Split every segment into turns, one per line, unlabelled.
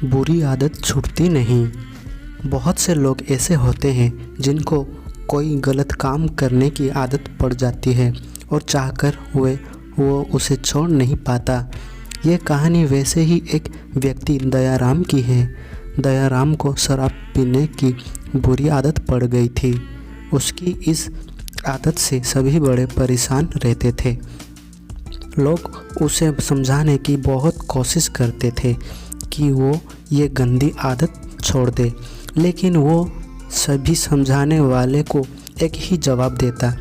बुरी आदत छूटती नहीं। बहुत से लोग ऐसे होते हैं जिनको कोई गलत काम करने की आदत पड़ जाती है और चाहकर वो उसे छोड़ नहीं पाता। ये कहानी वैसे ही एक व्यक्ति दयाराम की है। दयाराम को शराब पीने की बुरी आदत पड़ गई थी। उसकी इस आदत से सभी बड़े परेशान रहते थे। लोग उसे समझाने की बहुत कोशिश करते थे कि वो ये गंदी आदत छोड़ दे, लेकिन वो सभी समझाने वाले को एक ही जवाब देता,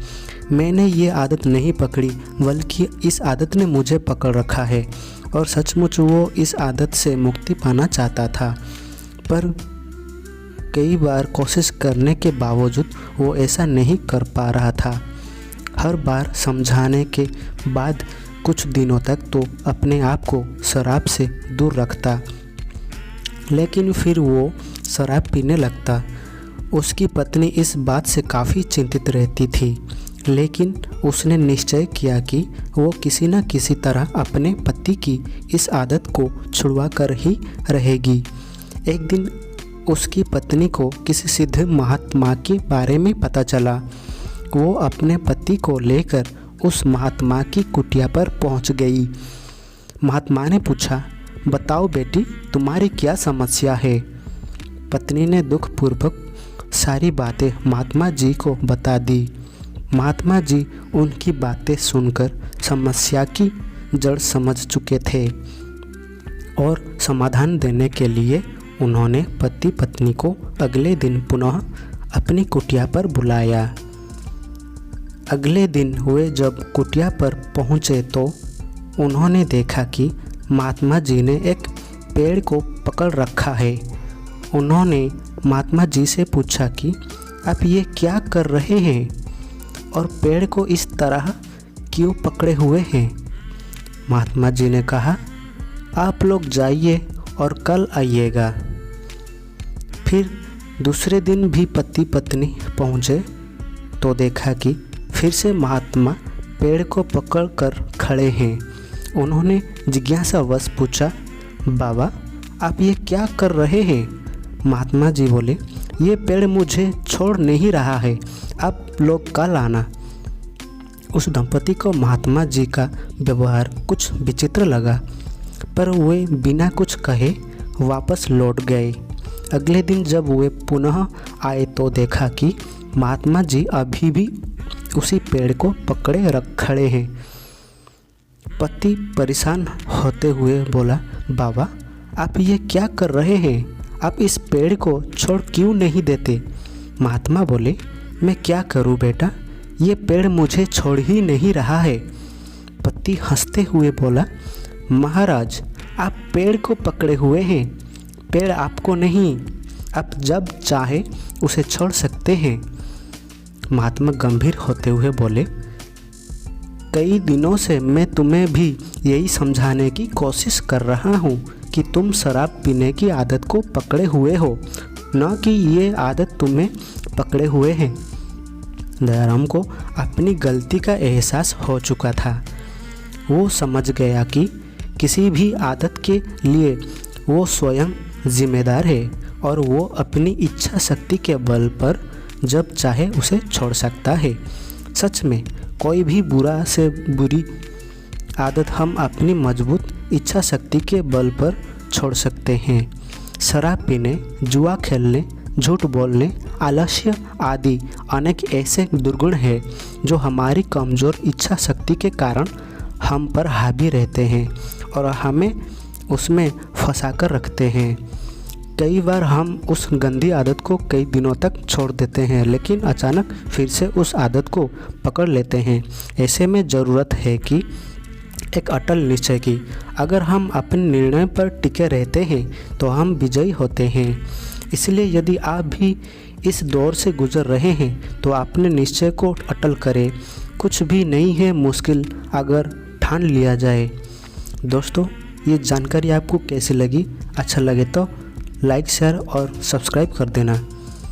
मैंने ये आदत नहीं पकड़ी बल्कि इस आदत ने मुझे पकड़ रखा है। और सचमुच वो इस आदत से मुक्ति पाना चाहता था, पर कई बार कोशिश करने के बावजूद वो ऐसा नहीं कर पा रहा था। हर बार समझाने के बाद कुछ दिनों तक तो अपने आप को शराब से दूर रखता, लेकिन फिर वो शराब पीने लगता। उसकी पत्नी इस बात से काफ़ी चिंतित रहती थी, लेकिन उसने निश्चय किया कि वो किसी न किसी तरह अपने पति की इस आदत को छुड़वा कर ही रहेगी। एक दिन उसकी पत्नी को किसी सिद्ध महात्मा के बारे में पता चला। वो अपने पति को लेकर उस महात्मा की कुटिया पर पहुंच गई। महात्मा ने पूछा, बताओ बेटी, तुम्हारी क्या समस्या है? पत्नी ने दुखपूर्वक सारी बातें महात्मा जी को बता दी। महात्मा जी उनकी बातें सुनकर समस्या की जड़ समझ चुके थे और समाधान देने के लिए उन्होंने पति पत्नी को अगले दिन पुनः अपनी कुटिया पर बुलाया। अगले दिन वे जब कुटिया पर पहुँचे तो उन्होंने देखा कि महात्मा जी ने एक पेड़ को पकड़ रखा है। उन्होंने महात्मा जी से पूछा कि आप ये क्या कर रहे हैं और पेड़ को इस तरह क्यों पकड़े हुए हैं? महात्मा जी ने कहा, आप लोग जाइए और कल आइएगा। फिर दूसरे दिन भी पति पत्नी पहुँचे तो देखा कि फिर से महात्मा पेड़ को पकड़ कर खड़े हैं। उन्होंने जिज्ञासावश पूछा, बाबा आप ये क्या कर रहे हैं? महात्मा जी बोले, ये पेड़ मुझे छोड़ नहीं रहा है, आप लोग कल आना। उस दंपति को महात्मा जी का व्यवहार कुछ विचित्र लगा, पर वे बिना कुछ कहे वापस लौट गए। अगले दिन जब वे पुनः आए तो देखा कि महात्मा जी अभी भी उसी पेड़ को पकड़े खड़े हैं। पति परेशान होते हुए बोला, बाबा आप ये क्या कर रहे हैं? आप इस पेड़ को छोड़ क्यों नहीं देते? महात्मा बोले, मैं क्या करूं बेटा, ये पेड़ मुझे छोड़ ही नहीं रहा है। पति हंसते हुए बोला, महाराज आप पेड़ को पकड़े हुए हैं, पेड़ आपको नहीं, आप जब चाहे उसे छोड़ सकते हैं। महात्मा गंभीर होते हुए बोले, कई दिनों से मैं तुम्हें भी यही समझाने की कोशिश कर रहा हूँ कि तुम शराब पीने की आदत को पकड़े हुए हो, न कि ये आदत तुम्हें पकड़े हुए हैं। दयाराम को अपनी गलती का एहसास हो चुका था। वो समझ गया कि किसी भी आदत के लिए वो स्वयं जिम्मेदार है और वो अपनी इच्छा शक्ति के बल पर जब चाहे उसे छोड़ सकता है। सच में कोई भी बुरा से बुरी आदत हम अपनी मजबूत इच्छा शक्ति के बल पर छोड़ सकते हैं। शराब पीने, जुआ खेलने, झूठ बोलने, आलस्य आदि अनेक ऐसे दुर्गुण हैं जो हमारी कमज़ोर इच्छा शक्ति के कारण हम पर हावी रहते हैं और हमें उसमें फंसा कर रखते हैं। कई बार हम उस गंदी आदत को कई दिनों तक छोड़ देते हैं, लेकिन अचानक फिर से उस आदत को पकड़ लेते हैं। ऐसे में ज़रूरत है कि एक अटल निश्चय की। अगर हम अपने निर्णय पर टिके रहते हैं तो हम विजयी होते हैं। इसलिए यदि आप भी इस दौर से गुजर रहे हैं तो अपने निश्चय को अटल करें। कुछ भी नहीं है मुश्किल अगर ठान लिया जाए। दोस्तों, ये जानकारी आपको कैसी लगी? अच्छा लगे तो लाइक, शेयर और सब्सक्राइब कर देना।